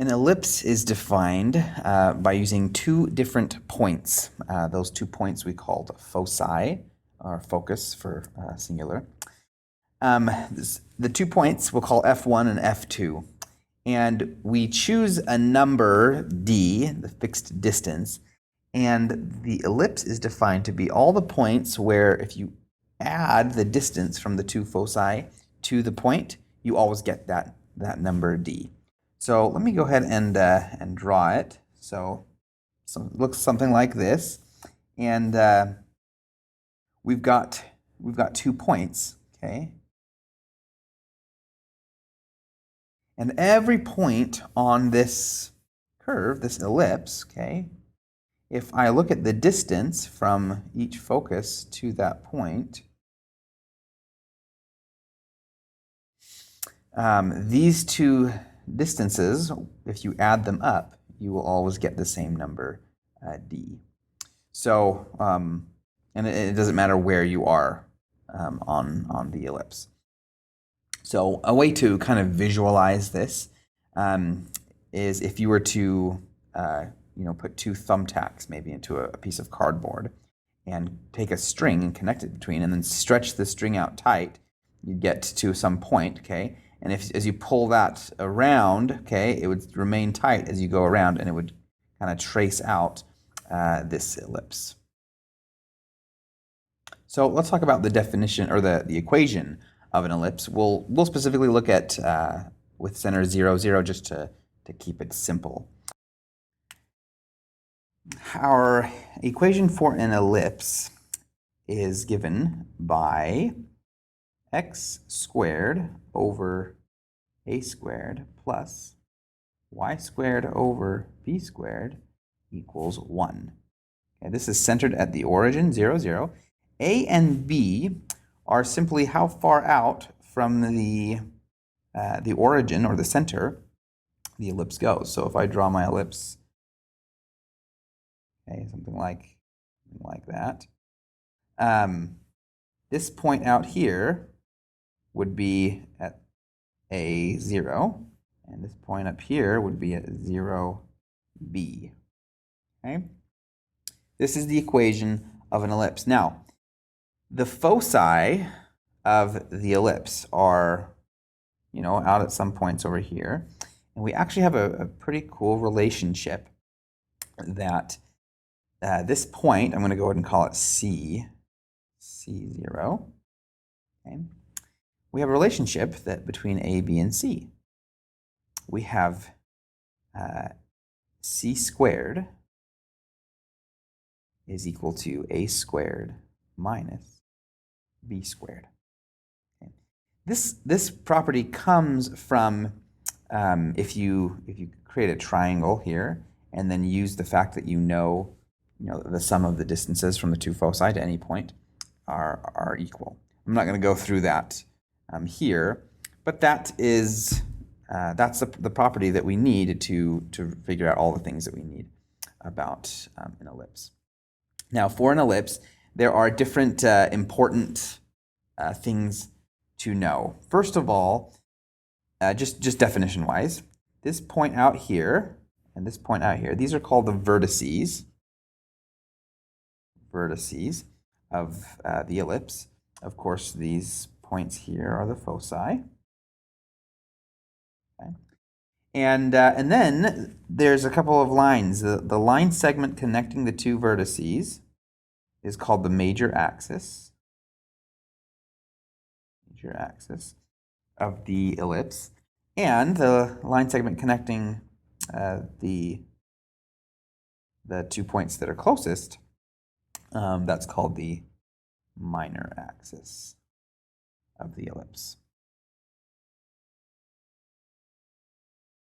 An ellipse is defined by using two different points. Those 2 points we called foci, or focus for singular. The 2 points we'll call F1 and F2. And we choose a number d, the fixed distance, and the ellipse is defined to be all the points where if you add the distance from the 2 foci to the point, you always get that number d. So let me go ahead and draw it. So it looks something like this, and we've got 2 points, okay? And every point on this curve, this ellipse, okay, if I look at the distance from each focus to that point, these 2 distances, if you add them up, you will always get the same number, d. So, and it doesn't matter where you are on the ellipse. So a way to kind of visualize this is if you were to put 2 thumbtacks maybe into a piece of cardboard and take a string and connect it between and then stretch the string out tight, you'd get to some point, okay? And as you pull that around, okay, it would remain tight as you go around and it would kind of trace out this ellipse. So let's talk about the definition or the equation of an ellipse. We'll specifically look at with center 0, 0 just to keep it simple. Our equation for an ellipse is given by x squared over a squared plus y squared over b squared equals 1. Okay, this is centered at the origin, 0, 0. A and b are simply how far out from the origin or the center the ellipse goes. So if I draw my ellipse, okay, something like that, this point out here would be at a 0, and this point up here would be at 0, b. Okay? This is the equation of an ellipse. Now, the foci of the ellipse are, out at some points over here. And we actually have a pretty cool relationship that this point, I'm going to go ahead and call it C0. Okay. We have a relationship that between A, B, and C. We have C squared is equal to A squared minus B squared. Okay. This property comes from if you create a triangle here and then use the fact that you know the sum of the distances from the 2 foci to any point are equal. I'm not going to go through that here, but that is that's the property that we need to figure out all the things that we need about an ellipse. Now, for an ellipse, there are different important things to know. First of all, just definition-wise, this point out here and this point out here, these are called the vertices of the ellipse. Of course, these points here are the foci. Okay. And then there's a couple of lines. The line segment connecting the 2 vertices is called the major axis of the ellipse. And the line segment connecting the 2 points that are closest, that's called the minor axis of the ellipse.